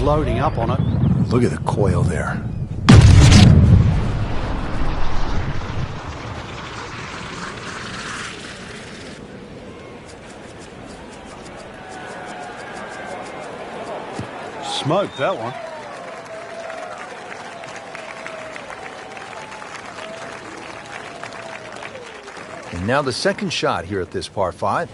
loading up on it. Look at the coil there. Smoked that one. And now the second shot here at this par 5.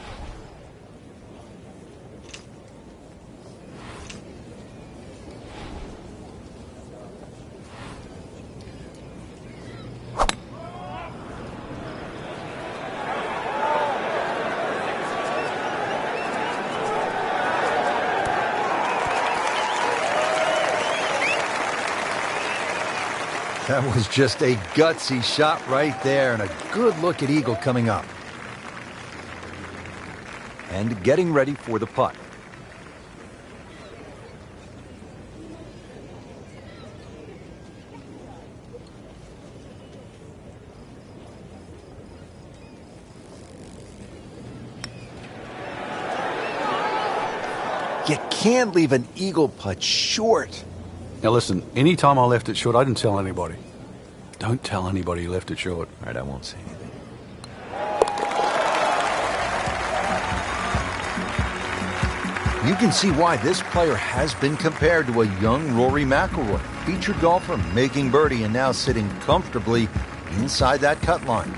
That was just a gutsy shot right there, and a good look at Eagle coming up. And getting ready for the putt. You can't leave an Eagle putt short. Now listen, any time I left it short, I didn't tell anybody. Don't tell anybody you left it short. All right, I won't say anything. You can see why this player has been compared to a young Rory McIlroy, featured golfer making birdie and now sitting comfortably inside that cut line.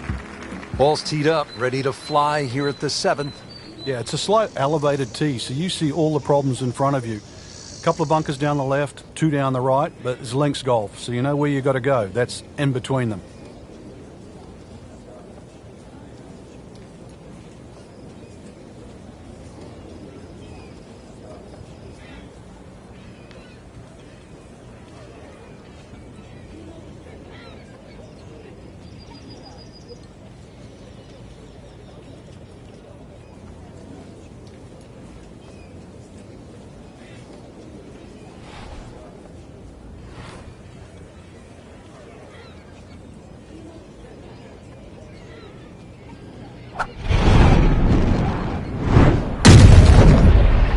Ball's teed up, ready to fly here at the 7th. Yeah, it's a slow, elevated tee, so you see all the problems in front of you. A couple of bunkers down the left, 2 down the right, but it's links golf, so you know where you got to go. That's in between them.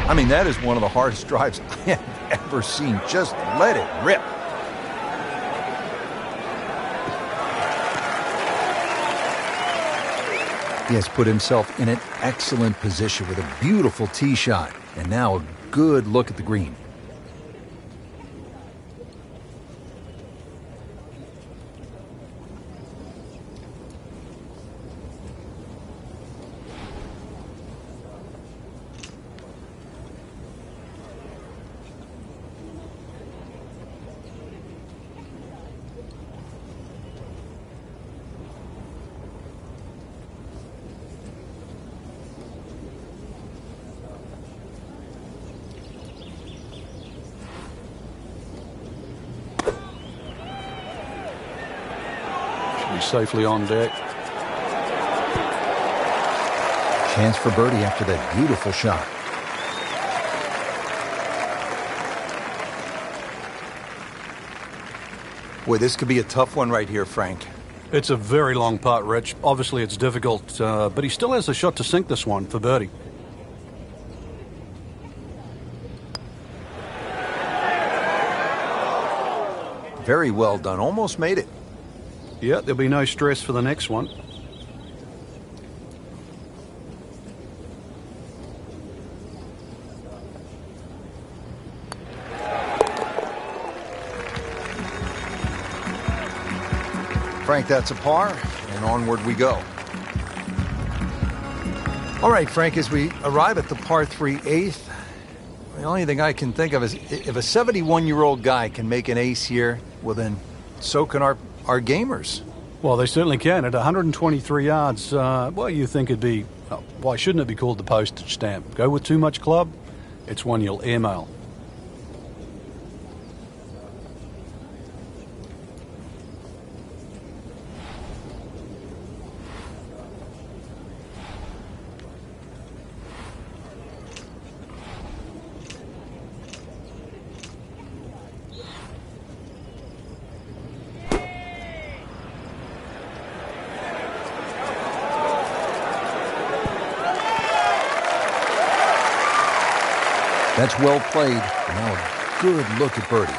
I mean, that is one of the hardest drives I have ever seen. Just let it rip. He has put himself in an excellent position with a beautiful tee shot. And now a good look at the green. Safely on deck. Chance for birdie after that beautiful shot. Boy, this could be a tough one right here, Frank. It's a very long putt, Rich. Obviously, it's difficult, but he still has a shot to sink this one for birdie. Very well done. Almost made it. Yeah, there'll be no stress for the next one. Frank, that's a par, and onward we go. All right, Frank, as we arrive at the par 3 8th, the only thing I can think of is if a 71-year-old guy can make an ace here, well then, so can our gamers. Well, they certainly can. At 123 yards, well, you think it'd be, why shouldn't it be called the postage stamp? Go with too much club, it's one you'll airmail. That's well played. Now a good look at birdie.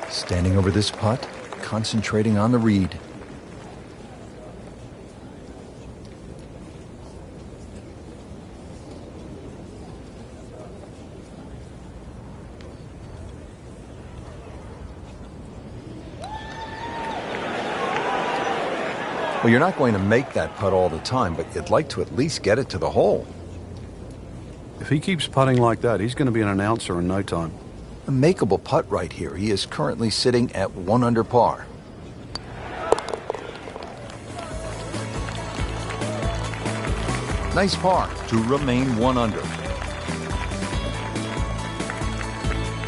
Standing over this putt, concentrating on the read. Well, you're not going to make that putt all the time, but you'd like to at least get it to the hole. If he keeps putting like that, he's going to be an announcer in no time. A makeable putt right here. He is currently sitting at 1 under par. Nice par to remain 1 under.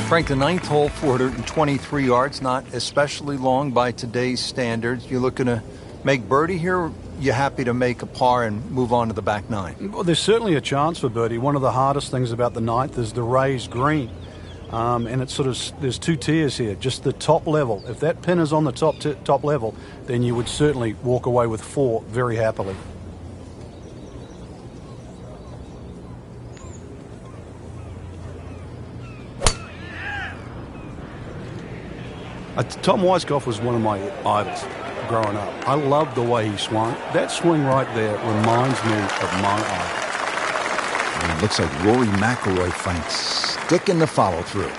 Frank, the 9th hole, 423 yards, not especially long by today's standards. You're looking to make birdie here? You happy to make a par and move on to the back 9? Well, there's certainly a chance for birdie. One of the hardest things about the 9th is the raised green. And it's sort of, there's 2 tiers here, just the top level. If that pin is on the top level, then you would certainly walk away with 4 very happily. Tom Weiskopf was one of my idols growing up. I loved the way he swung. That swing right there reminds me of my idol. And it looks like Rory McIlroy, Frank, sticking the follow-through.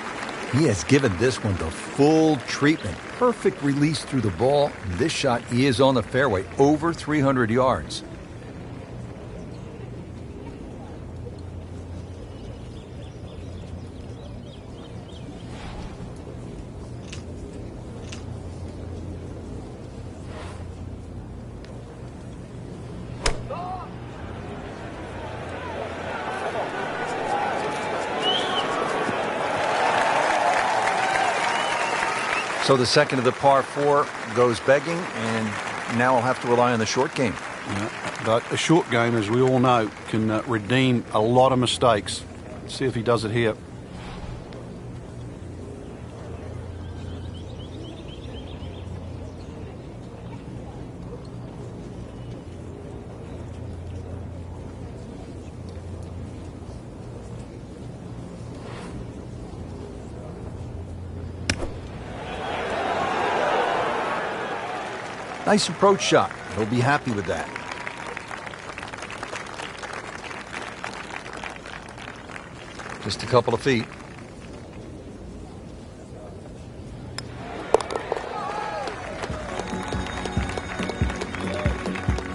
He has given this one the full treatment. Perfect release through the ball. This shot is on the fairway, over 300 yards. So the second of the par 4 goes begging, and now I'll have to rely on the short game. Yeah, but a short game, as we all know, can redeem a lot of mistakes. Let's see if he does it here. Nice approach shot. He'll be happy with that. Just a couple of feet.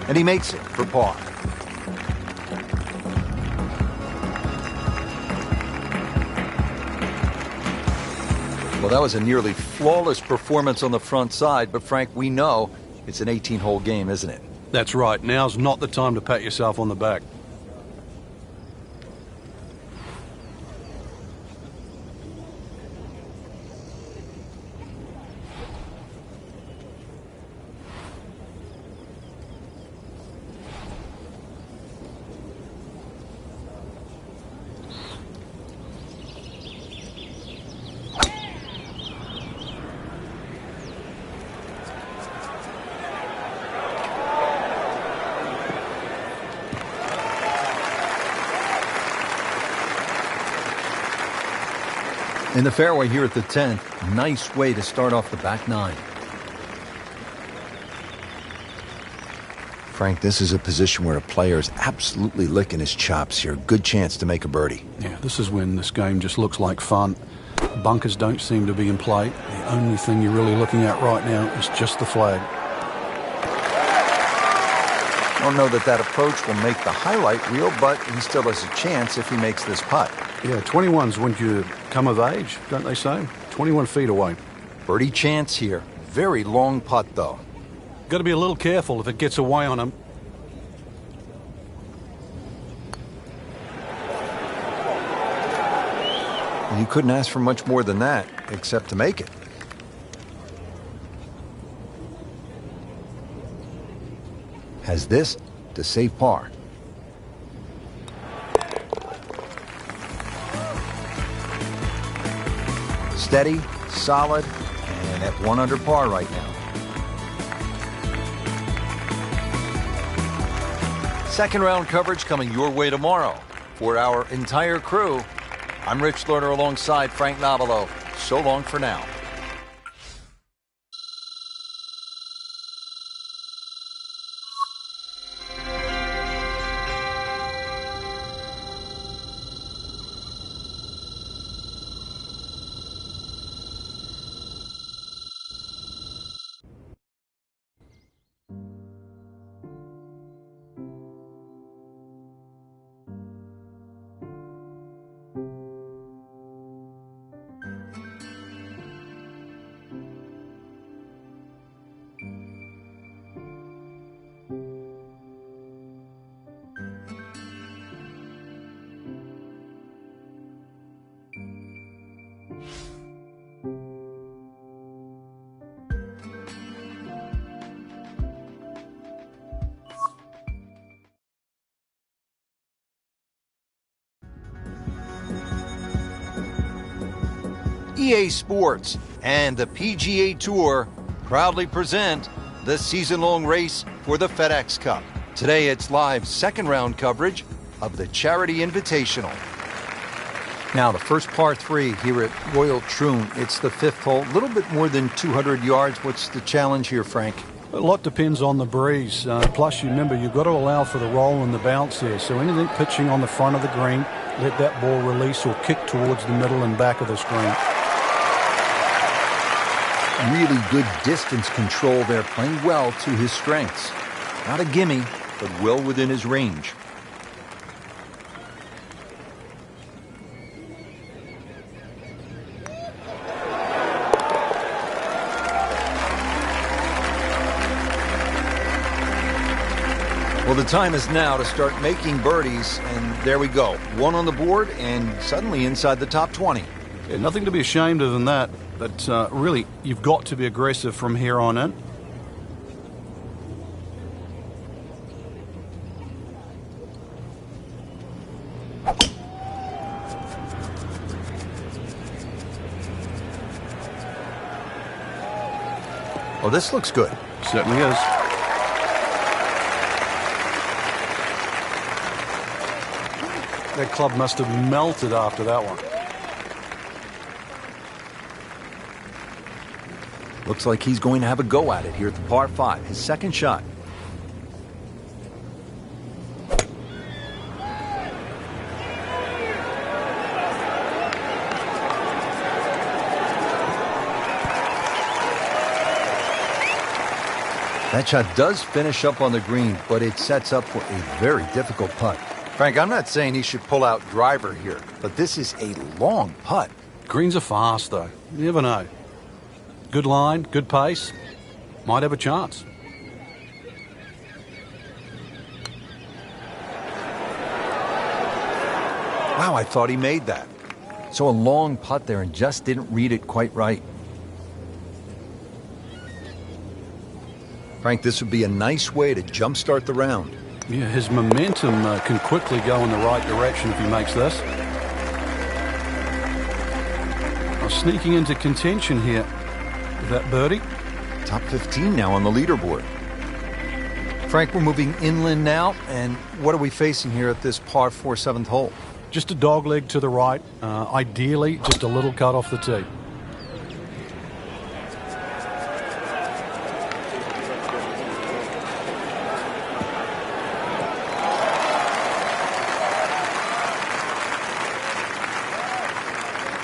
And he makes it for par. Well, that was a nearly flawless performance on the front side, but Frank, we know it's an 18-hole game, isn't it? That's right. Now's not the time to pat yourself on the back. In the fairway here at the 10th, nice way to start off the back 9. Frank, this is a position where a player is absolutely licking his chops here. Good chance to make a birdie. Yeah, this is when this game just looks like fun. Bunkers don't seem to be in play. The only thing you're really looking at right now is just the flag. I don't know that that approach will make the highlight reel, but he still has a chance if he makes this putt. Yeah, 21's when you come of age, don't they say? 21 feet away. Birdie chance here. Very long putt, though. Got to be a little careful if it gets away on him. You couldn't ask for much more than that, except to make it. Has this to save par. Steady, solid, and at 1 under par right now. Second round coverage coming your way tomorrow. For our entire crew, I'm Rich Lerner alongside Frank Nobilo. So long for now. EA Sports and the PGA Tour proudly present the season-long race for the FedEx Cup. Today it's live second round coverage of the Charity Invitational. Now the first par 3 here at Royal Troon. It's the 5th hole, a little bit more than 200 yards. What's the challenge here, Frank? A lot depends on the breeze. Plus, you remember, you've got to allow for the roll and the bounce there. So anything pitching on the front of the green, let that ball release or kick towards the middle and back of the screen. Really good distance control there, playing well to his strengths. Not a gimme, but well within his range. Well, the time is now to start making birdies, and there we go. One on the board and suddenly inside the top 20. Yeah, nothing to be ashamed of in that. But really, you've got to be aggressive from here on in. Oh, this looks good. Certainly is. That club must have melted after that one. Looks like he's going to have a go at it here at the par 5, his second shot. That shot does finish up on the green, but it sets up for a very difficult putt. Frank, I'm not saying he should pull out driver here, but this is a long putt. Greens are fast, though. You never know. Good line, good pace. Might have a chance. Wow, I thought he made that. So a long putt there and just didn't read it quite right. Frank, this would be a nice way to jumpstart the round. Yeah, his momentum can quickly go in the right direction if he makes this. Well, sneaking into contention here with that birdie. Top 15 now on the leaderboard. Frank, we're moving inland now, and what are we facing here at this par 4 7th hole? Just a dog leg to the right. Ideally, just a little cut off the tee.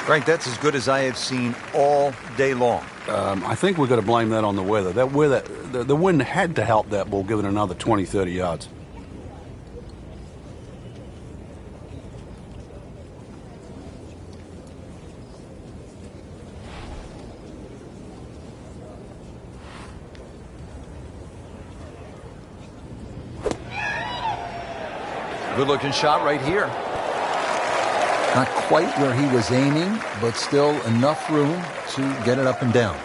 Frank, that's as good as I have seen all day long. I think we've got to blame that on the weather. That weather, the wind had to help that ball give it another 20, 30 yards. Good-looking shot right here. Not quite where he was aiming, but still enough room to get it up and down.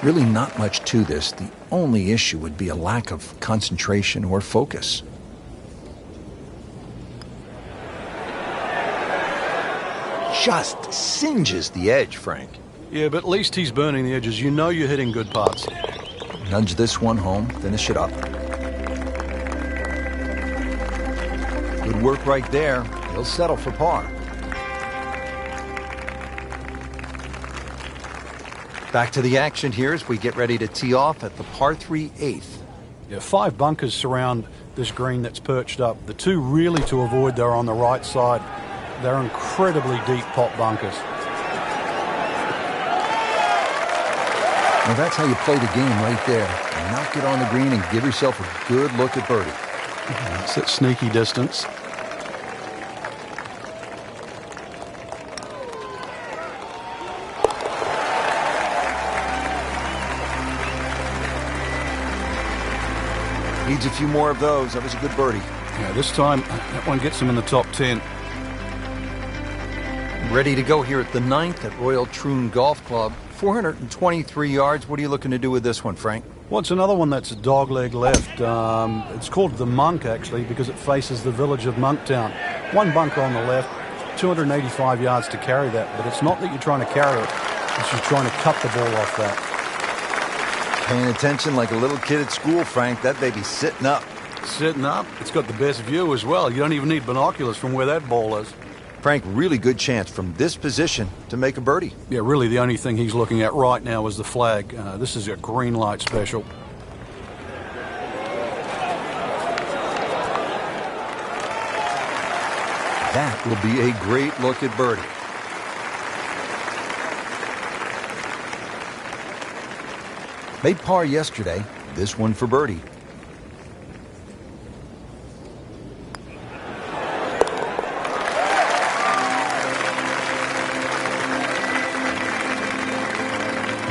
Really not much to this. The only issue would be a lack of concentration or focus. Just singes the edge, Frank. Yeah, but at least he's burning the edges. You know you're hitting good putts. Nudge this one home, finish it up. Good work right there. He'll settle for par. Back to the action here as we get ready to tee off at the par 3 8th. Yeah, 5 bunkers surround this green that's perched up. The 2 really to avoid, they're on the right side. They're incredibly deep pot bunkers. Now that's how you play the game right there. Knock it on the green and give yourself a good look at birdie. It's that sneaky distance. Needs a few more of those. That was a good birdie. Yeah, this time that one gets him in the top 10. Ready to go here at the 9th at Royal Troon Golf Club. 423 yards. What are you looking to do with this one, Frank? Well, it's another one that's a dogleg left. It's called the Monk, actually, because it faces the village of Monktown. 1 bunker on the left, 285 yards to carry that. But it's not that you're trying to carry it. It's you're trying to cut the ball off that. Paying attention like a little kid at school, Frank. That baby's sitting up. Sitting up. It's got the best view as well. You don't even need binoculars from where that ball is. Frank, really good chance from this position to make a birdie. Yeah, really the only thing he's looking at right now is the flag. This is a green light special. That will be a great look at birdie. Made par yesterday. This one for birdie.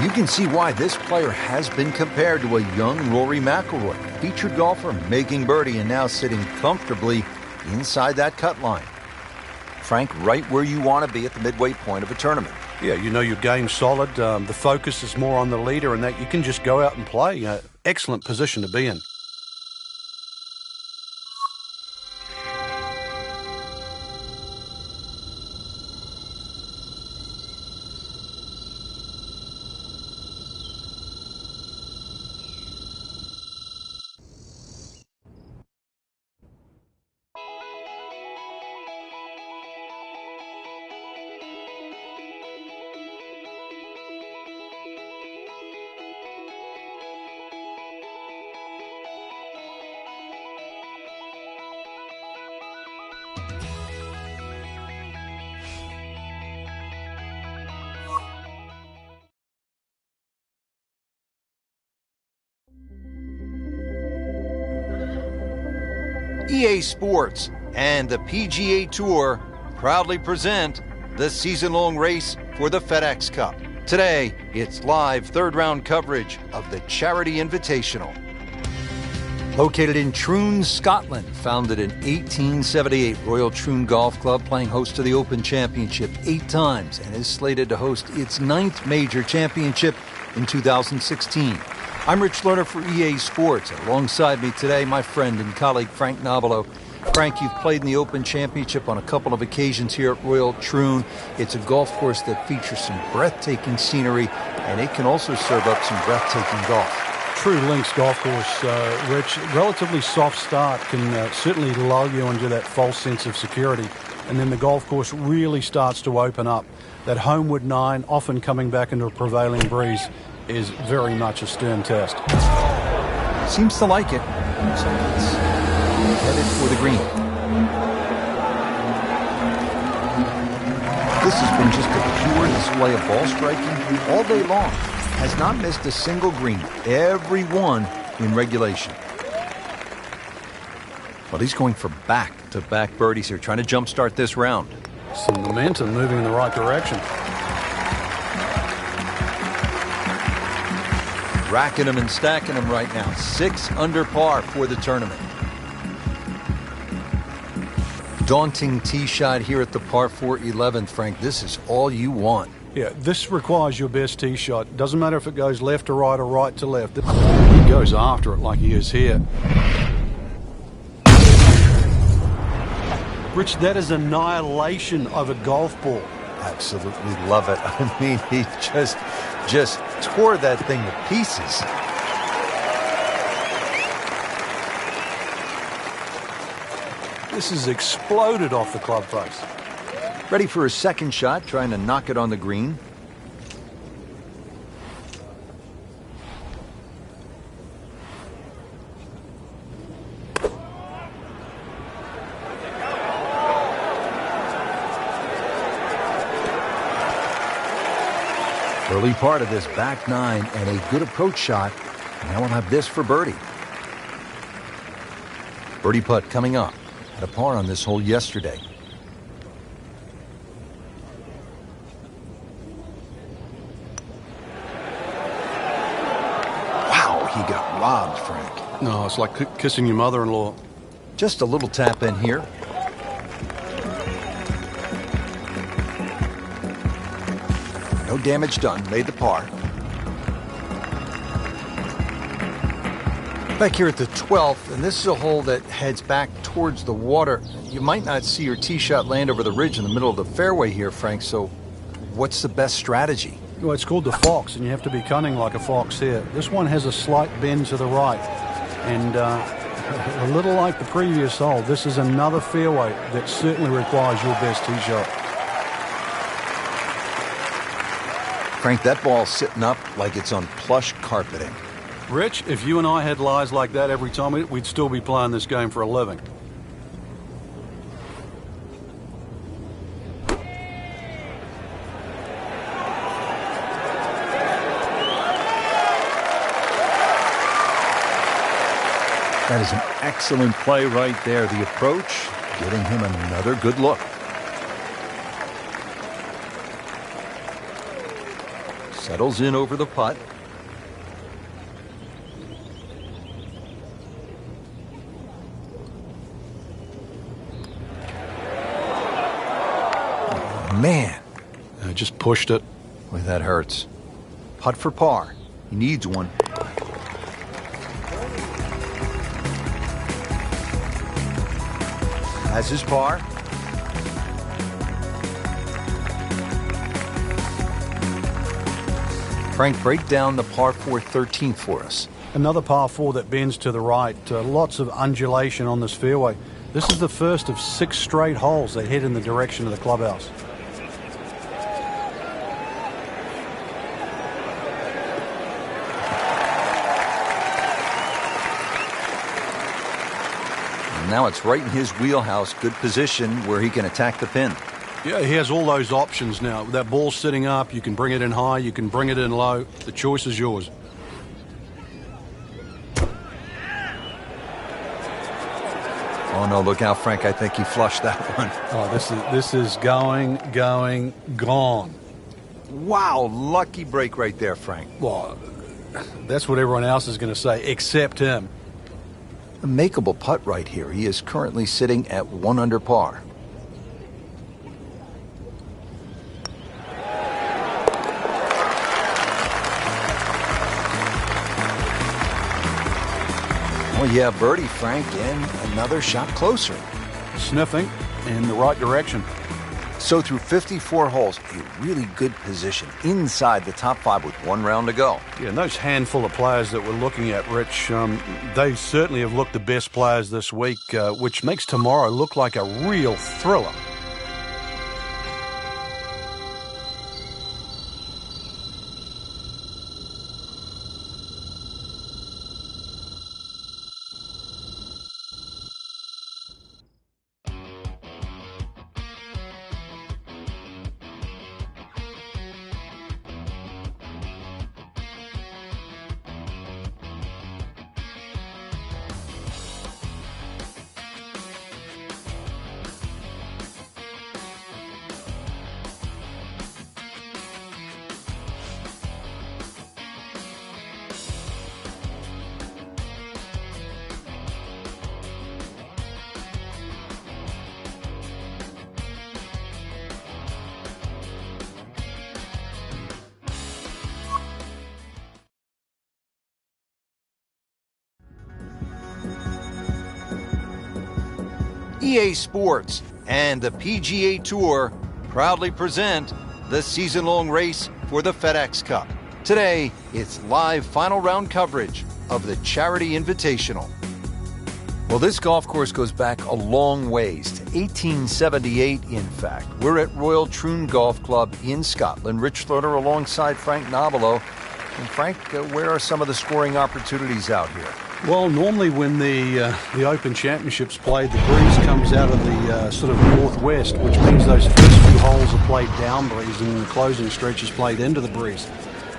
You can see why this player has been compared to a young Rory McIlroy, featured golfer making birdie and now sitting comfortably inside that cut line. Frank, right where you want to be at the midway point of a tournament. Yeah, you know your game's solid. The focus is more on the leader and that you can just go out and play. Excellent position to be in. EA Sports and the PGA Tour proudly present the season-long race for the FedEx Cup. Today, it's live third-round coverage of the Charity Invitational. Located in Troon, Scotland, founded in 1878, Royal Troon Golf Club playing host to the Open Championship 8 times and is slated to host its 9th major championship in 2016. I'm Rich Lerner for EA Sports. Alongside me today, my friend and colleague Frank Nobilo. Frank, you've played in the Open Championship on a couple of occasions here at Royal Troon. It's a golf course that features some breathtaking scenery, and it can also serve up some breathtaking golf. True links golf course, Rich. Relatively soft start can certainly lull you into that false sense of security, and then the golf course really starts to open up. That homeward 9, often coming back into a prevailing breeze, is very much a stern test. Seems to like it. So it's headed for the green. This has been just a pure display of ball striking all day long. Has not missed a single green. Every one in regulation. Well, he's going for back-to-back birdies here, trying to jumpstart this round. Some momentum moving in the right direction. Racking them and stacking them right now. 6 under par for the tournament. Daunting tee shot here at the par 4 11th, Frank. This is all you want. Yeah, this requires your best tee shot. Doesn't matter if it goes left to right or right to left. He goes after it like he is here. Rich, that is annihilation of a golf ball. Absolutely love it. I mean, he just tore that thing to pieces. This has exploded off the club face. Ready for his second shot, trying to knock it on the green. Early part of this back nine and a good approach shot. Now we'll have this for birdie. Birdie putt coming up. Had a par on this hole yesterday. Wow, he got robbed, Frank. No, it's like kissing your mother-in-law. Just a little tap in here. No damage done, made the par. Back here at the 12th, and this is a hole that heads back towards the water. You might not see your tee shot land over the ridge in the middle of the fairway here, Frank, so what's the best strategy? Well, it's called the fox, and you have to be cunning like a fox here. This one has a slight bend to the right, and a little like the previous hole, this is another fairway that certainly requires your best tee shot. Frank, that ball's sitting up like it's on plush carpeting. Rich, if you and I had lies like that every time, we'd still be playing this game for a living. That is an excellent play right there. The approach, getting him another good look. Settles in over the putt. Oh, man. I just pushed it. Boy, that hurts. Putt for par. He needs one. Has his par. Frank, break down the par 4 13th for us. Another par 4 that bends to the right. Lots of undulation on this fairway. This is the first of 6 straight holes that head in the direction of the clubhouse. And now it's right in his wheelhouse. Good position where he can attack the pin. Yeah, he has all those options now. That ball's sitting up. You can bring it in high. You can bring it in low. The choice is yours. Oh, no, look out, Frank. I think he flushed that one. Oh, this is going, gone. Wow, lucky break right there, Frank. Well, that's what everyone else is going to say, except him. A makeable putt right here. He is currently sitting at 1 under par. Well, yeah, birdie, Frank, and another shot closer. Sniffing in the right direction. So through 54 holes, a really good position inside the top 5 with 1 round to go. Yeah, and those handful of players that we're looking at, Rich, they certainly have looked the best players this week, which makes tomorrow look like a real thriller. EA Sports and the PGA Tour proudly present the season-long race for the FedEx Cup. Today, it's live final round coverage of the Charity Invitational. Well, this golf course goes back a long ways, to 1878, in fact. We're at Royal Troon Golf Club in Scotland. Rich Thorner alongside Frank Nobilo. And Frank, where are some of the scoring opportunities out here? Well, normally when the Open Championships played, the breeze comes out of the sort of northwest, which means those first few holes are played down breeze and the closing stretch is played into the breeze.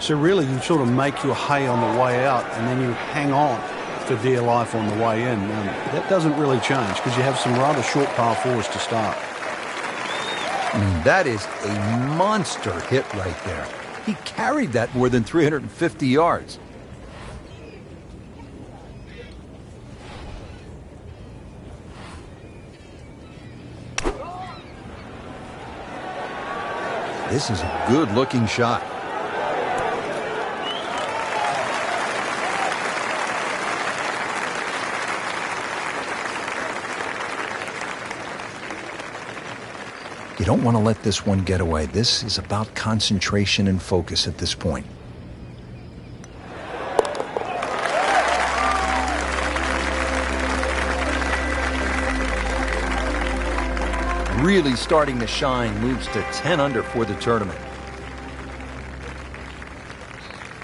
So really you sort of make your hay on the way out and then you hang on for dear life on the way in. That doesn't really change because you have some rather short par fours to start. That is a monster hit right there. He carried that more than 350 yards. This is a good-looking shot. You don't want to let this one get away. This is about concentration and focus at this point. Really starting to shine, moves to 10 under for the tournament.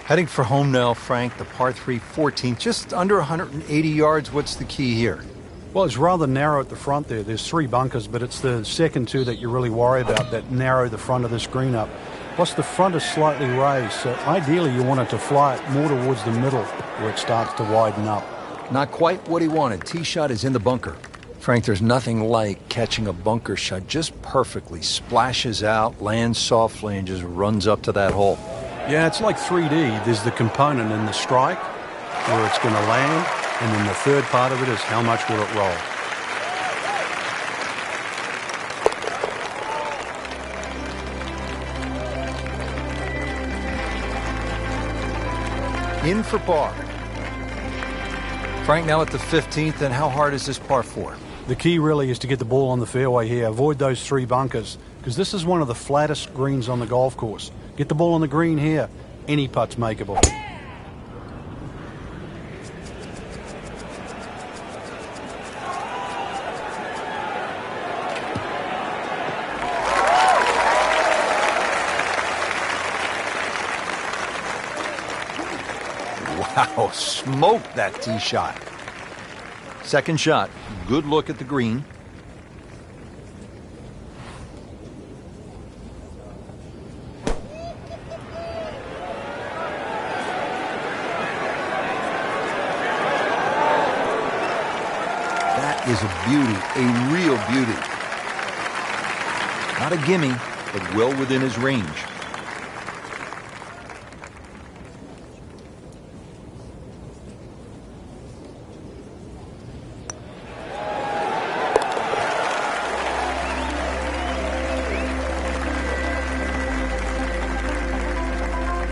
Heading for home now, Frank, the par 3 14th, just under 180 yards. What's the key here? Well, it's rather narrow at the front there. There's 3 bunkers, but it's the second 2 that you really worry about that narrow the front of the screen up. Plus, the front is slightly raised, so ideally you want it to fly it more towards the middle where it starts to widen up. Not quite what he wanted. Tee shot is in the bunker. Frank, there's nothing like catching a bunker shot just perfectly. Splashes out, lands softly, and just runs up to that hole. Yeah, it's like 3D. There's the component in the strike where it's going to land, and then the third part of it is how much will it roll. In for par. Frank, now at the 15th, and how hard is this par 4? The key really is to get the ball on the fairway here. Avoid those 3 bunkers, because this is one of the flattest greens on the golf course. Get the ball on the green here. Any putt's makeable. Wow, smoked that tee shot. Second shot, good look at the green. That is a beauty, a real beauty. Not a gimme, but well within his range.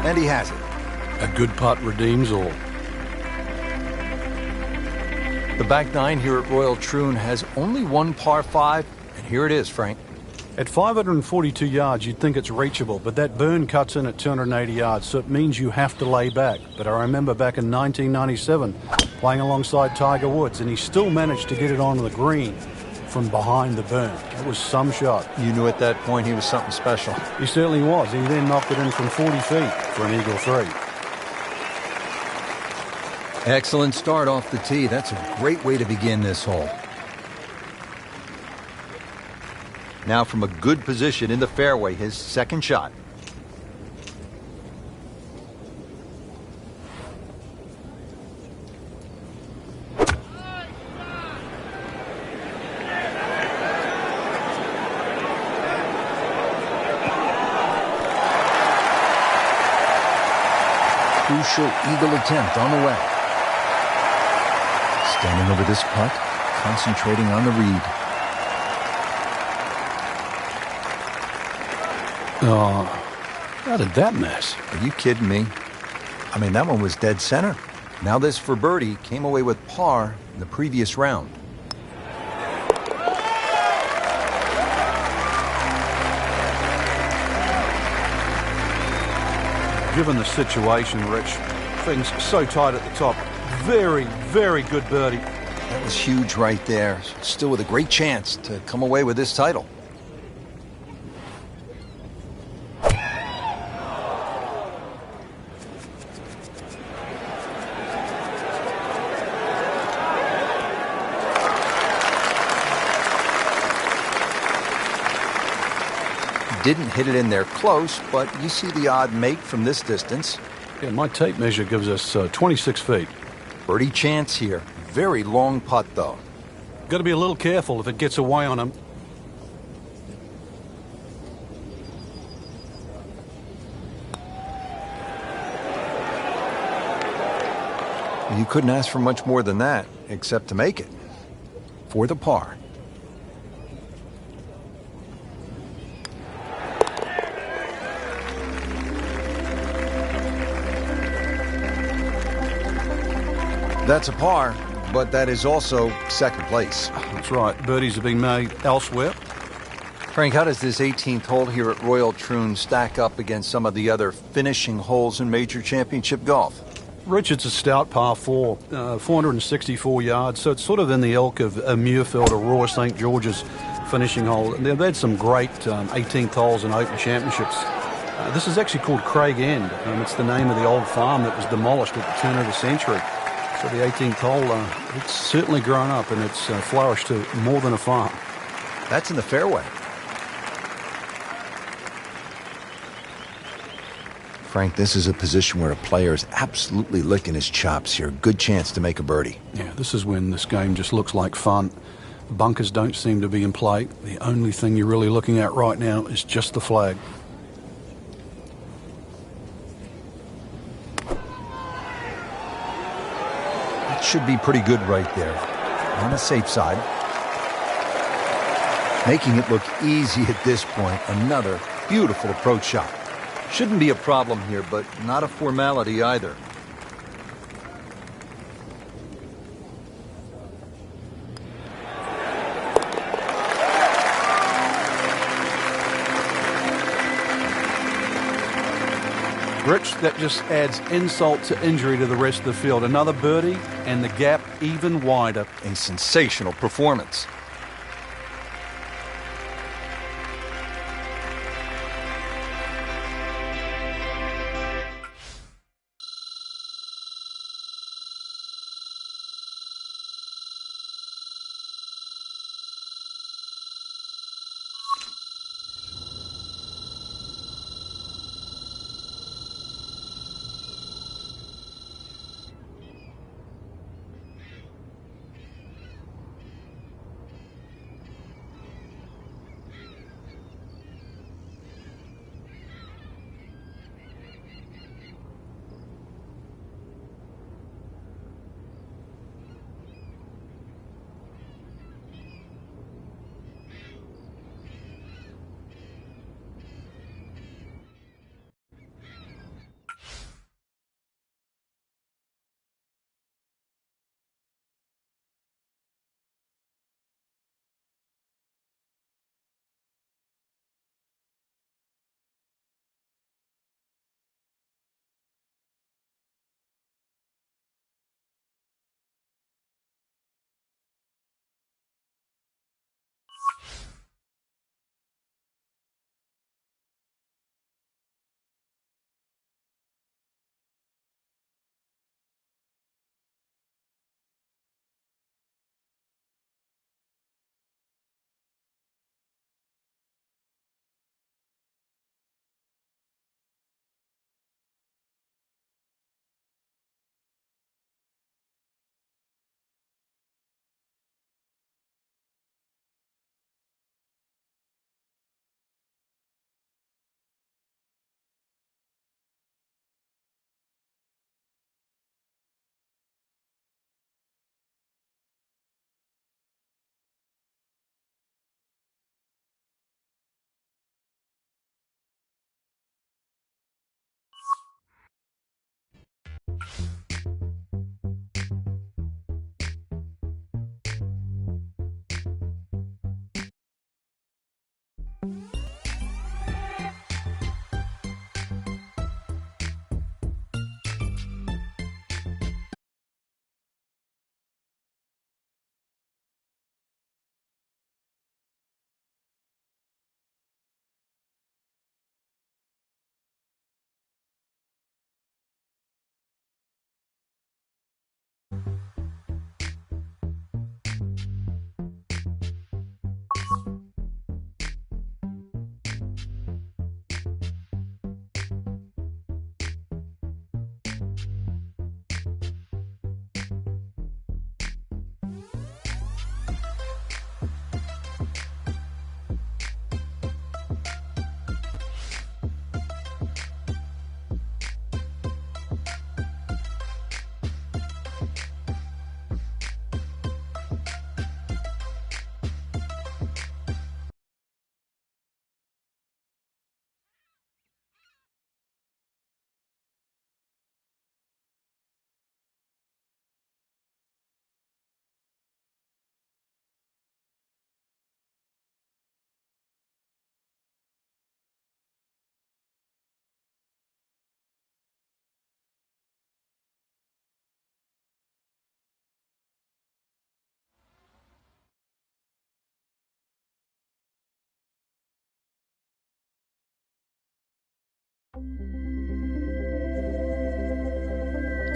And he has it. A good putt redeems all. The back 9 here at Royal Troon has only one par 5, and here it is, Frank. At 542 yards, you'd think it's reachable, but that burn cuts in at 280 yards, so it means you have to lay back. But I remember back in 1997, playing alongside Tiger Woods, and he still managed to get it onto the green from behind the burn. It was some shot. You knew at that point he was something special. He certainly was. He then knocked it in from 40 feet for an eagle 3. Excellent start off the tee. That's a great way to begin this hole. Now from a good position in the fairway, his second shot. Crucial eagle attempt on the way. Standing over this putt, concentrating on the read. Oh, how did that miss? Are you kidding me? I mean, that one was dead center. Now this for birdie, came away with par in the previous round. Given the situation, Rich, things so tight at the top. Very, very good birdie. That was huge right there. Still with a great chance to come away with this title. Didn't hit it in there close, but you see the odd make from this distance. Yeah, my tape measure gives us 26 feet. Birdie chance here. Very long putt, though. Got to be a little careful if it gets away on him. You couldn't ask for much more than that, except to make it. For the par. That's a par, but that is also second place. That's right. Birdies have been made elsewhere. Frank, how does this 18th hole here at Royal Troon stack up against some of the other finishing holes in major championship golf? Rich, it's a stout par 4, 464 yards, so it's sort of in the ilk of a Muirfield or Royal St. George's finishing hole. They've had some great 18th holes in Open Championships. This is actually called Craig End. It's the name of the old farm that was demolished at the turn of the century. So the 18th hole, it's certainly grown up and it's flourished to more than a farm. That's in the fairway. Frank, this is a position where a player is absolutely licking his chops here. Good chance to make a birdie. Yeah, this is when this game just looks like fun. The bunkers don't seem to be in play. The only thing you're really looking at right now is just the flag. That should be pretty good right there. On the safe side. Making it look easy at this point. Another beautiful approach shot. Shouldn't be a problem here, but not a formality either. Rich, that just adds insult to injury to the rest of the field. Another birdie, and the gap even wider. A sensational performance.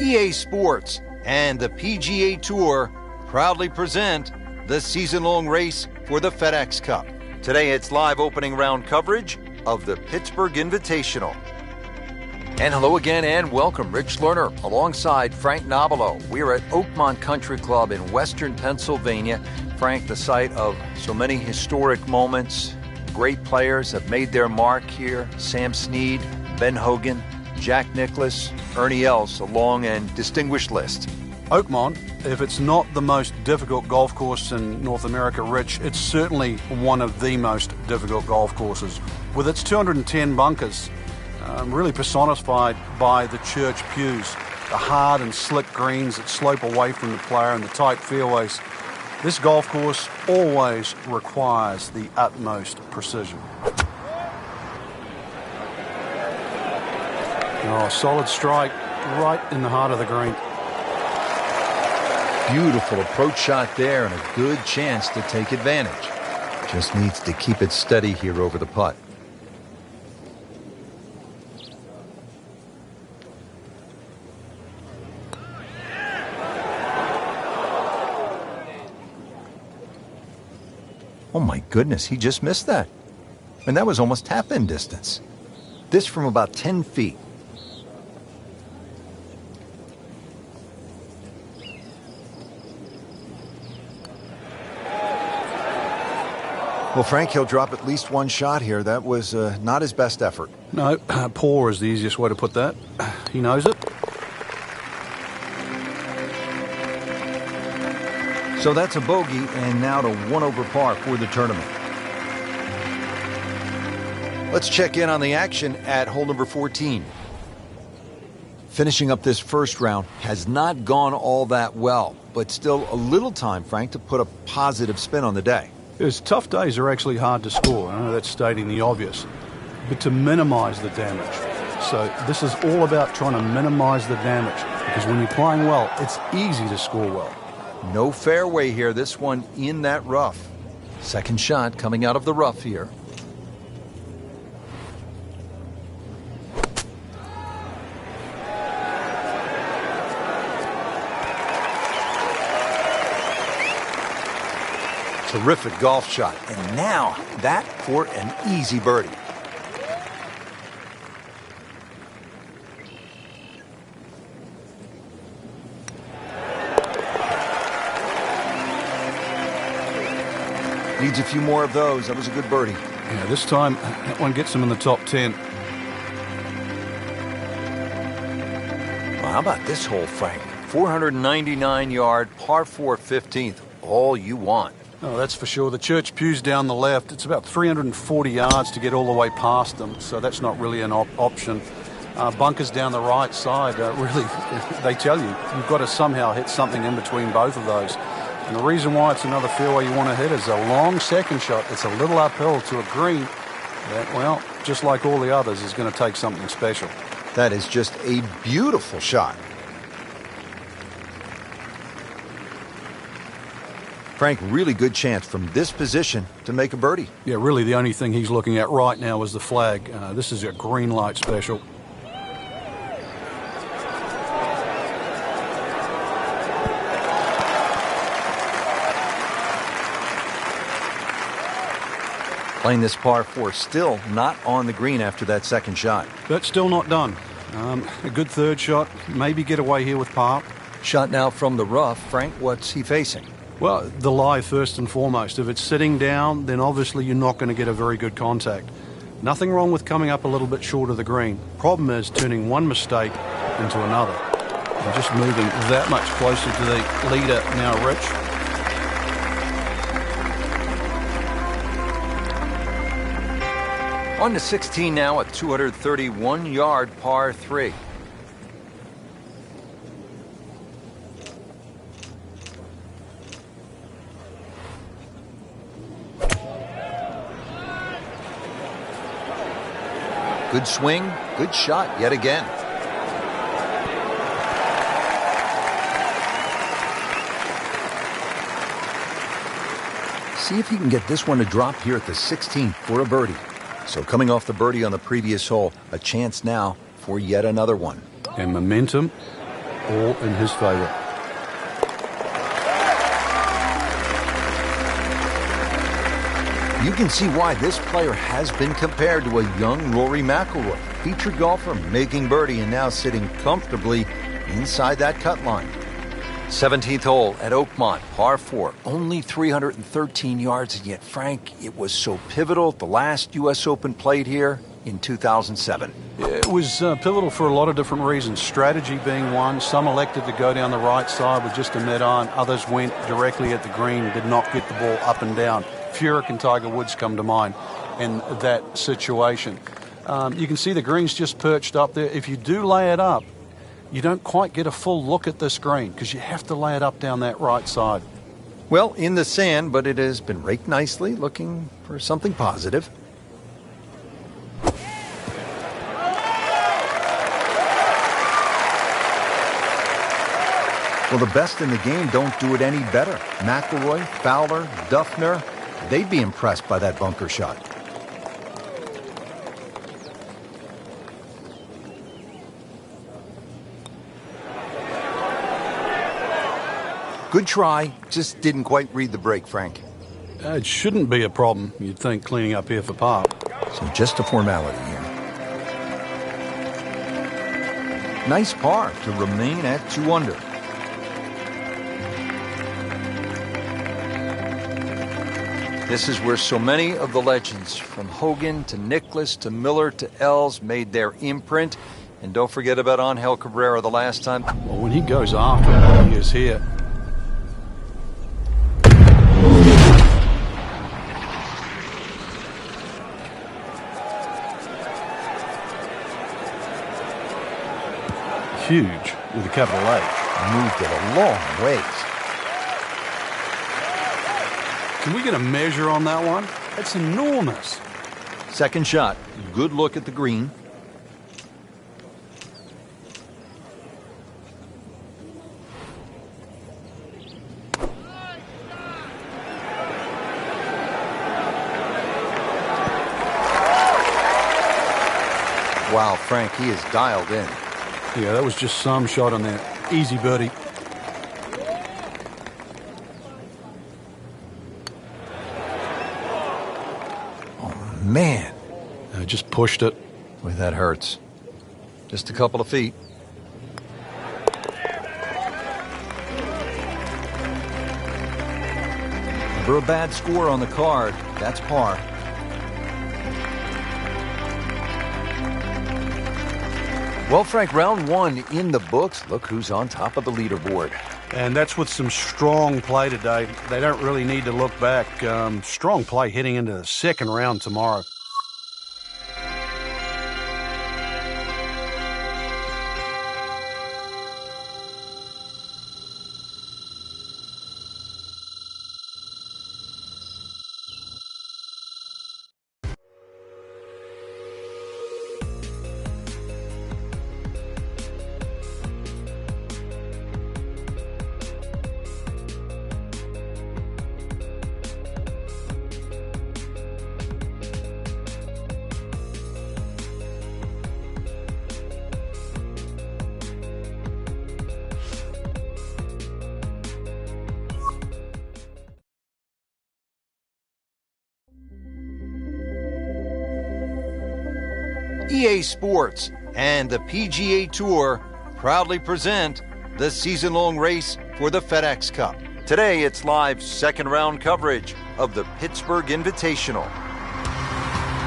EA Sports and the PGA Tour proudly present the season-long race for the FedEx Cup. Today it's live opening round coverage of the Pittsburgh Invitational. And hello again and welcome. Rich Lerner alongside Frank Nobilo. We are at Oakmont Country Club in western Pennsylvania. Frank, the site of so many historic moments. Great players have made their mark here. Sam Snead, Ben Hogan, Jack Nicklaus, Ernie Els, a long and distinguished list. Oakmont, if it's not the most difficult golf course in North America, Rich, it's certainly one of the most difficult golf courses. With its 210 bunkers, really personified by the church pews, the hard and slick greens that slope away from the player and the tight fairways, this golf course always requires the utmost precision. Oh, solid strike right in the heart of the green. Beautiful approach shot there and a good chance to take advantage. Just needs to keep it steady here over the putt. Oh my goodness, he just missed that. And that was almost tap-in distance. This from about 10 feet. Well, Frank, he'll drop at least one shot here. That was not his best effort. No, poor is the easiest way to put that. He knows it. So that's a bogey, and now to 1 over par for the tournament. Let's check in on the action at hole number 14. Finishing up this first round has not gone all that well, but still a little time, Frank, to put a positive spin on the day. His tough days are actually hard to score. I know that's stating the obvious, but to minimize the damage. So this is all about trying to minimize the damage, because when you're playing well, it's easy to score well. No fairway here, this one in that rough. Second shot coming out of the rough here. Terrific golf shot, and now that for an easy birdie. Needs a few more of those. That was a good birdie. Yeah, this time that one gets him in the top 10. Well, how about this hole, Frank? 499-yard, par 4 15th. All you want. Oh, that's for sure. The church pews down the left. It's about 340 yards to get all the way past them, so that's not really an option. Bunkers down the right side, really, they tell you, you've got to somehow hit something in between both of those. And the reason why it's another fairway you want to hit is a long second shot. It's a little uphill to a green that, well, just like all the others, is going to take something special. That is just a beautiful shot. Frank, really good chance from this position to make a birdie. Yeah, really the only thing he's looking at right now is the flag. This is a green light special. Playing this par 4, still not on the green after that second shot. But still not done. A good third shot, maybe get away here with par. Shot now from the rough. Frank, what's he facing? Well, the lie first and foremost. If it's sitting down, then obviously you're not going to get a very good contact. Nothing wrong with coming up a little bit short of the green. Problem is turning one mistake into another. And just moving that much closer to the leader now, Rich. On to 16 now, a 231-yard par 3. Good swing, good shot yet again. See if he can get this one to drop here at the 16th for a birdie. So coming off the birdie on the previous hole, a chance now for yet another one. And momentum all in his favor. You can see why this player has been compared to a young Rory McIlroy, featured golfer making birdie and now sitting comfortably inside that cut line. 17th hole at Oakmont, par 4, only 313 yards, and yet, Frank, it was so pivotal. The last U.S. Open played here in 2007. It was pivotal for a lot of different reasons, strategy being one. Some elected to go down the right side with just a mid-iron. Others went directly at the green, did not get the ball up and down. Furyk and Tiger Woods come to mind in that situation. You can see the green's just perched up there. If you do lay it up, you don't quite get a full look at this green because you have to lay it up down that right side. Well, in the sand, but it has been raked nicely, looking for something positive. Well, the best in the game don't do it any better. McIlroy, Fowler, Duffner, they'd be impressed by that bunker shot. Good try, just didn't quite read the break, Frank. It shouldn't be a problem, you'd think, cleaning up here for par. So just a formality here. Nice par to remain at 2 under. This is where so many of the legends, from Hogan to Nicklaus to Miller to Els, made their imprint. And don't forget about Angel Cabrera the last time. Well, when he goes after, he is here. Huge with a capital H. Moved it a long ways. Can we get a measure on that one? It's enormous. Second shot. Good look at the green. Wow, Frank, he is dialed in. Yeah, that was just some shot on that. Easy birdie. Man. Just pushed it. Boy, that hurts. Just a couple of feet. Never a bad score on the card. That's par. Well, Frank, round 1 in the books. Look who's on top of the leaderboard. And that's with some strong play today. They don't really need to look back. Strong play heading into the second round tomorrow. EA Sports and the PGA Tour proudly present the season-long race for the FedEx Cup. Today, it's live second-round coverage of the Pittsburgh Invitational.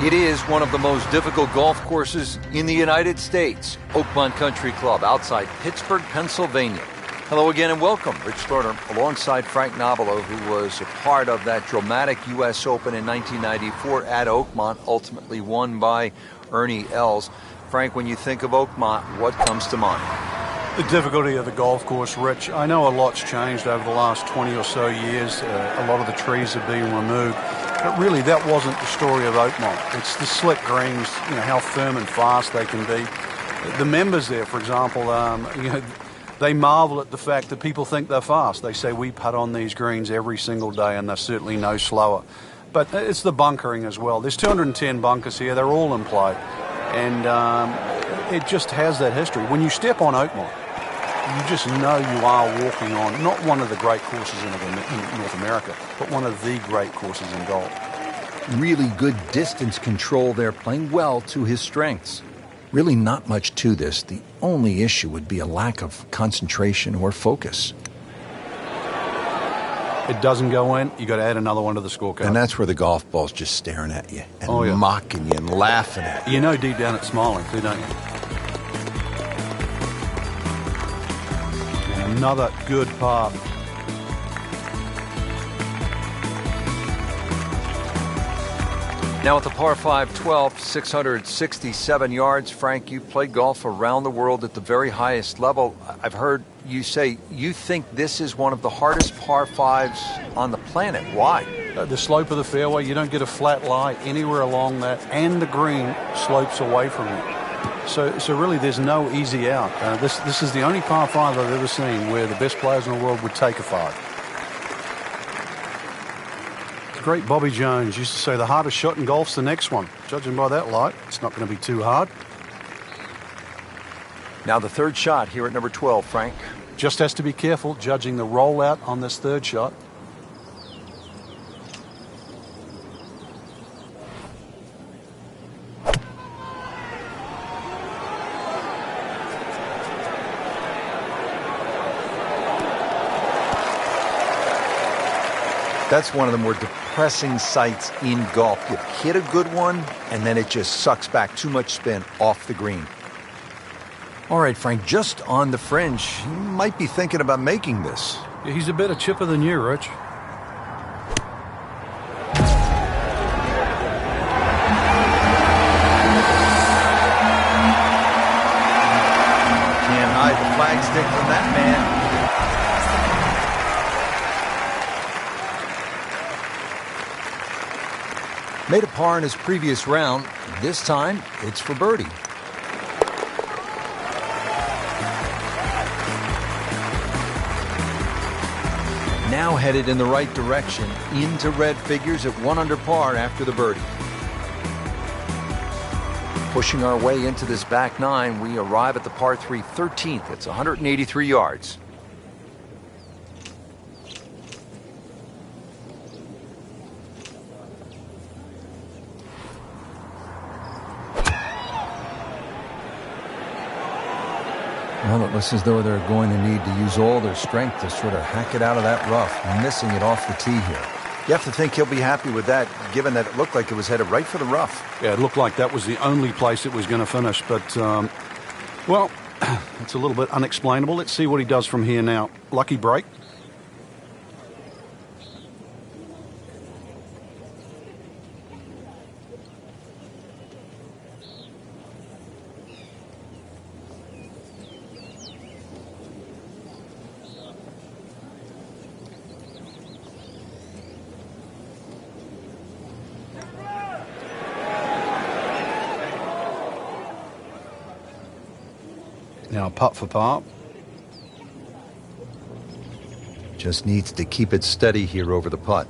It is one of the most difficult golf courses in the United States. Oakmont Country Club outside Pittsburgh, Pennsylvania. Hello again and welcome. Rich Lerner alongside Frank Nobilo, who was a part of that dramatic U.S. Open in 1994 at Oakmont, ultimately won by Ernie Els. Frank, when you think of Oakmont, what comes to mind? The difficulty of the golf course, Rich. I know a lot's changed over the last 20 or so years. A lot of the trees have been removed. But really, that wasn't the story of Oakmont. It's the slick greens, how firm and fast they can be. The members there, for example, they marvel at the fact that people think they're fast. They say we putt on these greens every single day, and they're certainly no slower. But it's the bunkering as well. There's 210 bunkers here. They're all in play. And it just has that history. When you step on Oakmont, you just know you are walking on not one of the great courses in North America, but one of the great courses in golf. Really good distance control there, playing well to his strengths. Really not much to this. The only issue would be a lack of concentration or focus. It doesn't go in, you got to add another one to the scorecard. And that's where the golf ball's just staring at you and mocking you and laughing at you. You know deep down it's smiling too, don't you? And another good par. Now at the par 5 12, 667 yards. Frank, you played golf around the world at the very highest level. I've heard you say you think this is one of the hardest par 5s on the planet. Why? The slope of the fairway, you don't get a flat lie anywhere along that, and the green slopes away from you. So really there's no easy out. This is the only par 5 I've ever seen where the best players in the world would take a 5. Great Bobby Jones used to say the hardest shot in golf's the next one. Judging by that light, it's not going to be too hard. Now the third shot here at number 12, Frank. Just has to be careful judging the rollout on this third shot. That's one of the more depressing sights in golf. You hit a good one, and then it just sucks back too much spin off the green. All right, Frank, just on the fringe, you might be thinking about making this. He's a better chipper than you, Rich. Can't hide the flagstick from that man. Made a par in his previous round. This time, it's for birdie. Now headed in the right direction, into red figures at 1 under par after the birdie. Pushing our way into this back 9, we arrive at the par 3 13th. It's 183 yards. Well, it looks as though they're going to need to use all their strength to sort of hack it out of that rough, missing it off the tee here. You have to think he'll be happy with that, given that it looked like it was headed right for the rough. Yeah, it looked like that was the only place it was going to finish, but, well, it's a little bit unexplainable. Let's see what he does from here now. Lucky break. Now putt for par. Just needs to keep it steady here over the putt.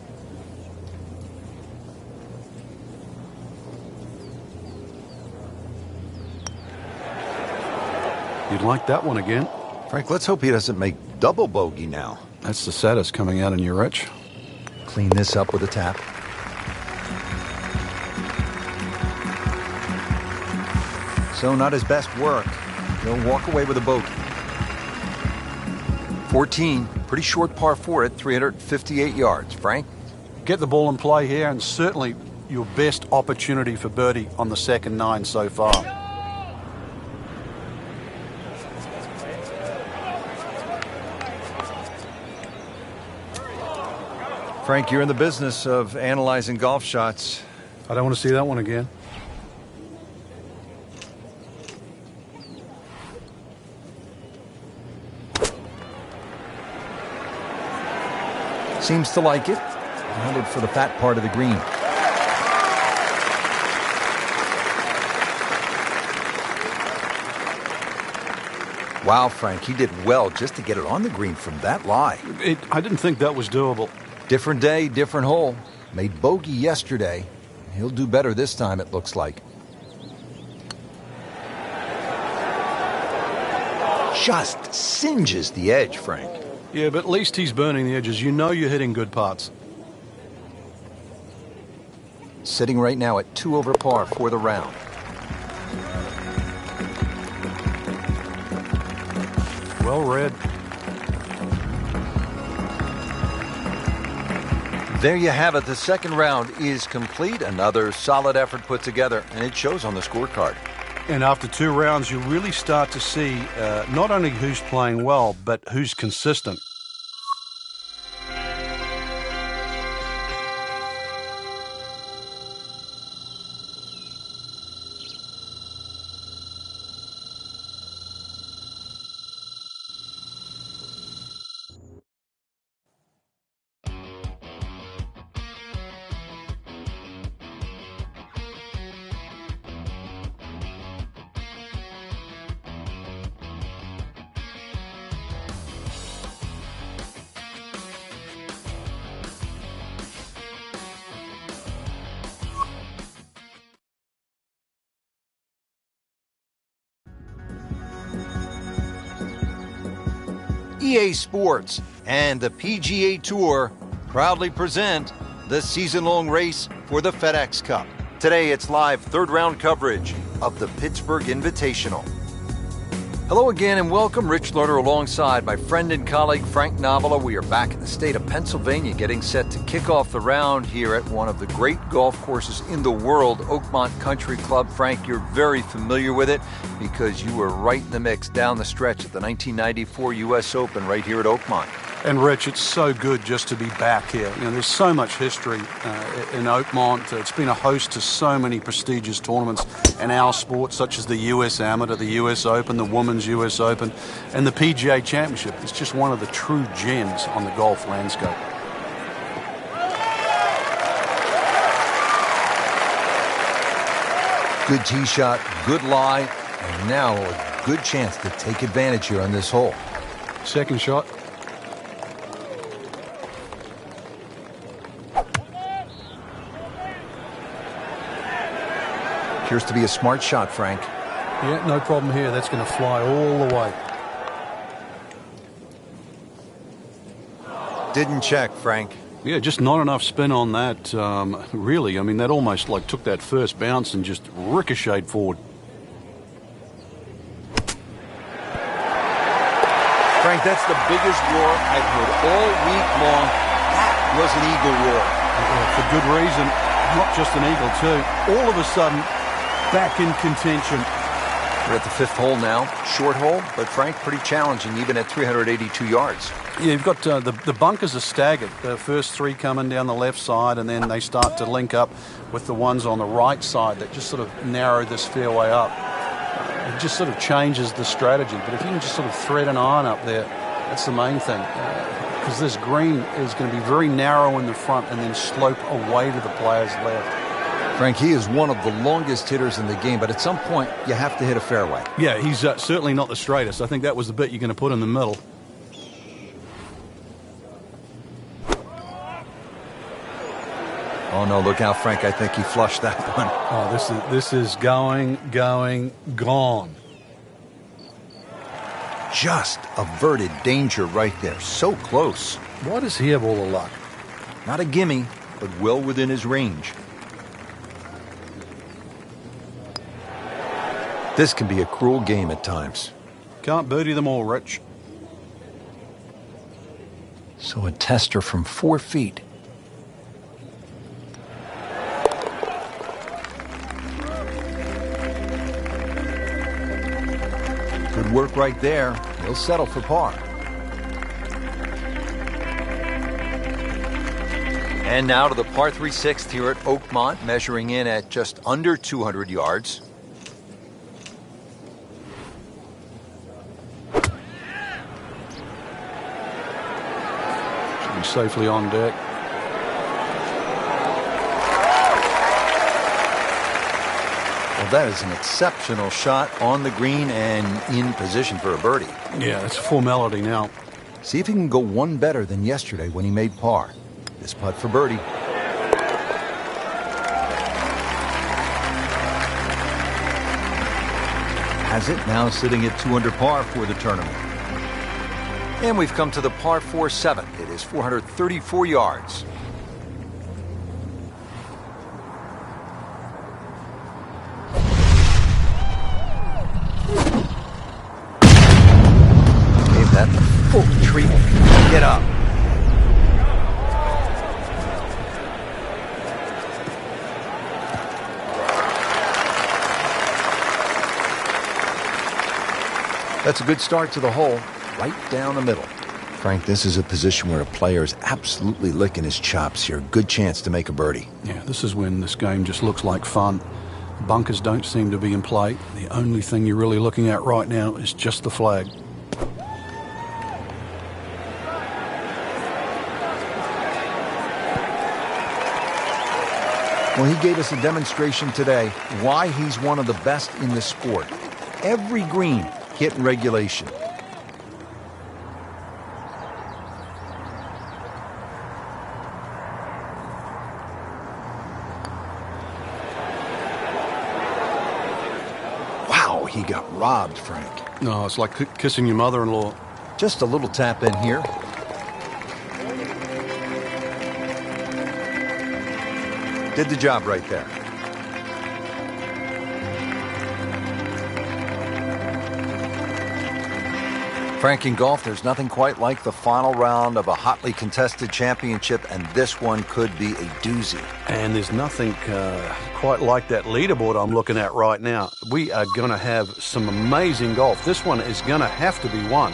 You'd like that one again. Frank, let's hope he doesn't make double bogey now. That's the saddest coming out in you, Rich. Clean this up with a tap. So not his best work. He'll walk away with a bogey. 14, pretty short par 4 at 358 yards. Frank? Get the ball in play here, and certainly your best opportunity for birdie on the second 9 so far. Frank, you're in the business of analyzing golf shots. I don't want to see that one again. Seems to like it. Headed for the fat part of the green. Wow, Frank, he did well just to get it on the green from that lie. I didn't think that was doable. Different day, different hole. Made bogey yesterday. He'll do better this time, it looks like. Just singes the edge, Frank. Yeah, but at least he's burning the edges. You know you're hitting good putts. Sitting right now at 2 over par for the round. Well read. There you have it. The second round is complete. Another solid effort put together, and it shows on the scorecard. And after 2 rounds, you really start to see not only who's playing well, but who's consistent. EA Sports and the PGA Tour proudly present the season-long race for the FedEx Cup. Today it's live third-round coverage of the Pittsburgh Invitational. Hello again and welcome. Rich Lerner alongside my friend and colleague Frank Novola. We are back in the state of Pennsylvania getting set to kick off the round here at one of the great golf courses in the world, Oakmont Country Club. Frank, you're very familiar with it because you were right in the mix down the stretch at the 1994 U.S. Open right here at Oakmont. And Rich, it's so good just to be back here. You know, there's so much history in Oakmont. It's been a host to so many prestigious tournaments in our sport, such as the U.S. Amateur, the U.S. Open, the Women's U.S. Open, and the PGA Championship. It's just one of the true gems on the golf landscape. Good tee shot, good lie, and now a good chance to take advantage here on this hole. Second shot. Appears to be a smart shot, Frank. Yeah, no problem here. That's going to fly all the way. Didn't check, Frank. Yeah, just not enough spin on that, really. I mean, that almost like took that first bounce and just ricocheted forward. Frank, that's the biggest roar I've heard all week long. That was an eagle roar. For good reason, not just an eagle too. All of a sudden, back in contention. We're at the 5th hole now. Short hole, but Frank, pretty challenging even at 382 yards. Yeah, you've got the bunkers are staggered. The first 3 coming down the left side, and then they start to link up with the ones on the right side that just sort of narrow this fairway up. It just sort of changes the strategy. But if you can just sort of thread an iron up there, that's the main thing. Because this green is going to be very narrow in the front and then slope away to the player's left. Frank, he is one of the longest hitters in the game, but at some point you have to hit a fairway. Yeah, he's certainly not the straightest. I think that was the bit you're going to put in the middle. Oh no, look out, Frank. I think he flushed that one. Oh, this is going, gone. Just averted danger right there. So close. Why does he have all the luck? Not a gimme, but well within his range. This can be a cruel game at times. Can't birdie them all, Rich. So a tester from 4 feet. Good work right there. He'll settle for par. And now to the par 3/6 here at Oakmont, measuring in at just under 200 yards. Should be safely on deck. Well, that is an exceptional shot on the green and in position for a birdie. Yeah, it's a formality now. See if he can go one better than yesterday when he made par. This putt for birdie. has it, now sitting at 2 under par for the tournament. And we've come to the par 4 7. It is 434 yards. Gave that the full treatment. Get up. That's a good start to the hole, right down the middle. Frank, this is a position where a player is absolutely licking his chops here. Good chance to make a birdie. Yeah, this is when this game just looks like fun. Bunkers don't seem to be in play. The only thing you're really looking at right now is just the flag. Well, he gave us a demonstration today why he's one of the best in the sport. Every green hit in regulation. Wow, he got robbed, Frank. No, it's like kissing your mother-in-law. Just a little tap in here. Did the job right there. Frank, in golf, there's nothing quite like the final round of a hotly contested championship, and this one could be a doozy. And there's nothing quite like that leaderboard I'm looking at right now. We are going to have some amazing golf. This one is going to have to be won.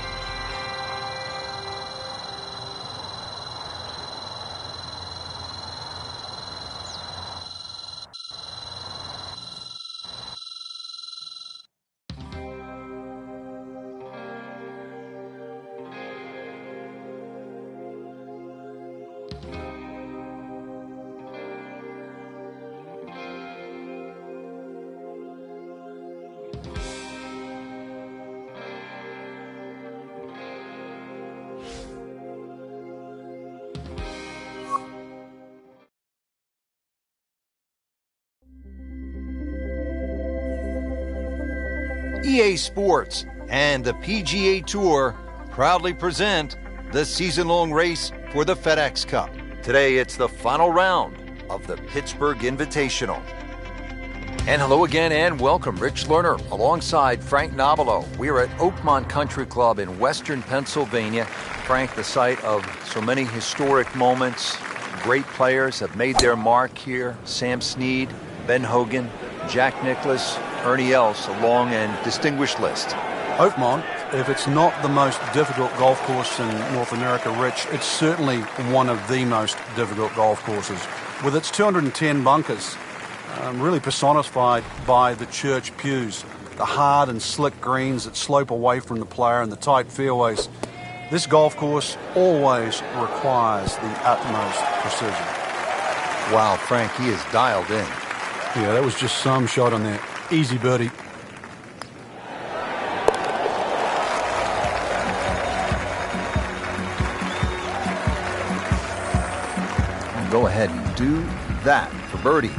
EA Sports and the PGA Tour proudly present the season-long race for the FedEx Cup. Today, it's the final round of the Pittsburgh Invitational. And hello again and welcome. Rich Lerner alongside Frank Nobilo. We are at Oakmont Country Club in western Pennsylvania. Frank, the site of so many historic moments. Great players have made their mark here. Sam Snead, Ben Hogan, Jack Nicklaus, Ernie Els, a long and distinguished list. Oakmont, if it's not the most difficult golf course in North America, Rich, it's certainly one of the most difficult golf courses. With its 210 bunkers, really personified by the church pews, the hard and slick greens that slope away from the player and the tight fairways, this golf course always requires the utmost precision. Wow, Frank, he is dialed in. Yeah, that was just some shot on there. Easy birdie. Go ahead and do that for birdie.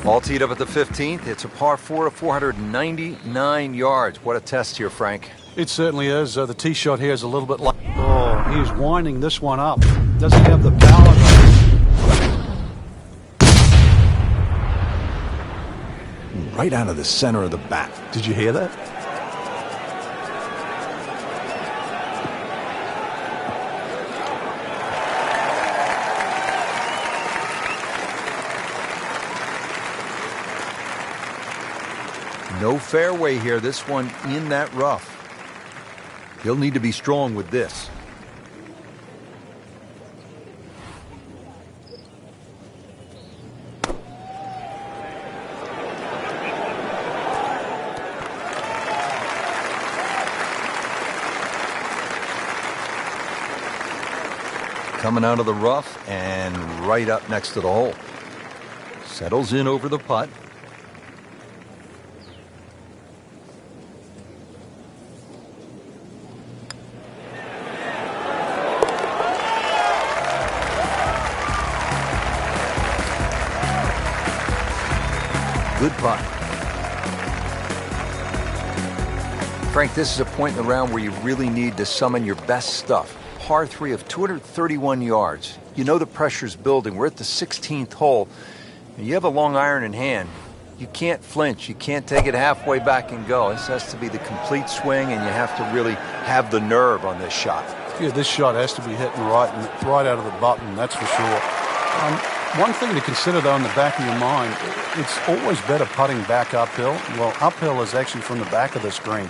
All teed up at the 15th. It's a par 4 of 499 yards. What a test here, Frank. It certainly is. The tee shot here is a little bit like... Oh, he is winding this one up. Doesn't have the power, though. Right out of the center of the bat. Did you hear that? No fairway here, this one in that rough. He'll need to be strong with this. Coming out of the rough and right up next to the hole. Settles in over the putt. good putt. Frank, this is a point in the round where you really need to summon your best stuff. Par 3 of 231 yards. You know the pressure's building. We're at the 16th hole. And you have a long iron in hand. You can't flinch. You can't take it halfway back and go. This has to be the complete swing, and you have to really have the nerve on this shot. Yeah, this shot has to be hitting right out of the button, that's for sure. One thing to consider, though, in the back of your mind, it's always better putting back uphill. Well, uphill is actually from the back of this green.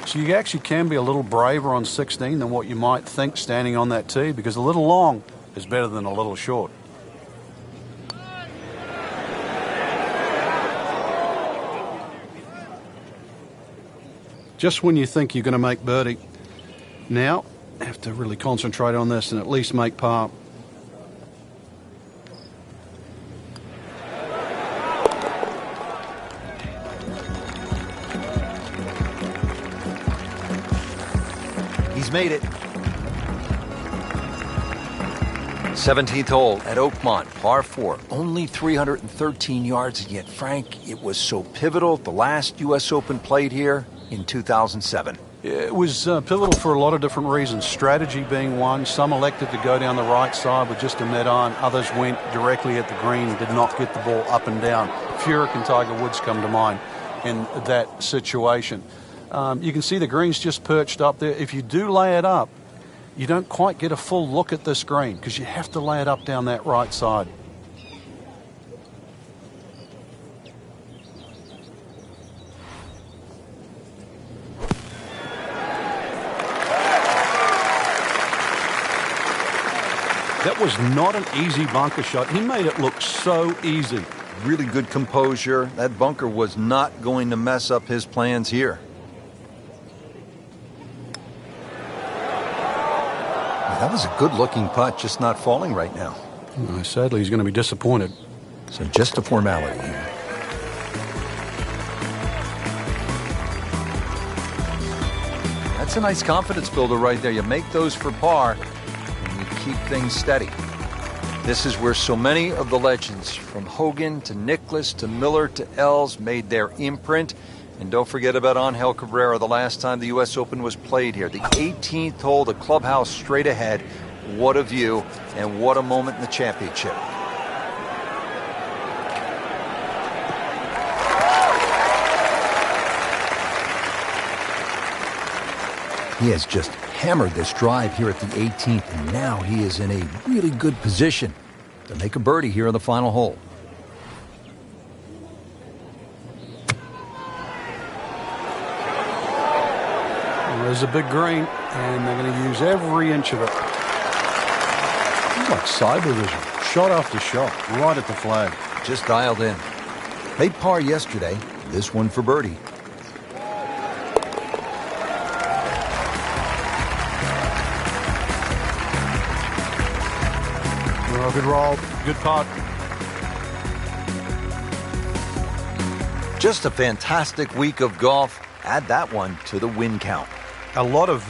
So you actually can be a little braver on 16 than what you might think standing on that tee, because a little long is better than a little short. Just when you think you're going to make birdie, now have to really concentrate on this and at least make par. He's made it. 17th hole at Oakmont, par 4. Only 313 yards, and yet, Frank, it was so pivotal. The last U.S. Open played here in 2007. It was pivotal for a lot of different reasons. Strategy being one. Some elected to go down the right side with just a mid-iron. Others went directly at the green, did not get the ball up and down. Furyk and Tiger Woods come to mind in that situation. You can see the green's just perched up there. If you do lay it up, you don't quite get a full look at this green because you have to lay it up down that right side. That was not an easy bunker shot. He made it look so easy. Really good composure. That bunker was not going to mess up his plans here. That was a good-looking putt, just not falling right now. Sadly, he's going to be disappointed. So just a formality here. That's a nice confidence builder right there. You make those for par, and you keep things steady. This is where so many of the legends, from Hogan to Nicklaus to Miller to Els, made their imprint. And don't forget about Angel Cabrera, the last time the U.S. Open was played here. The 18th hole, the clubhouse straight ahead. What a view, and what a moment in the championship. He has just hammered this drive here at the 18th, and now he is in a really good position to make a birdie here on the final hole. There's a big green, and they're going to use every inch of it. It's like cyber vision. Shot after shot, right at the flag. Just dialed in. Made par yesterday. This one for birdie. Well, good roll, good putt. Just a fantastic week of golf. Add that one to the win count. A lot of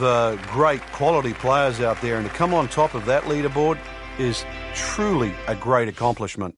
great quality players out there, and to come on top of that leaderboard is truly a great accomplishment.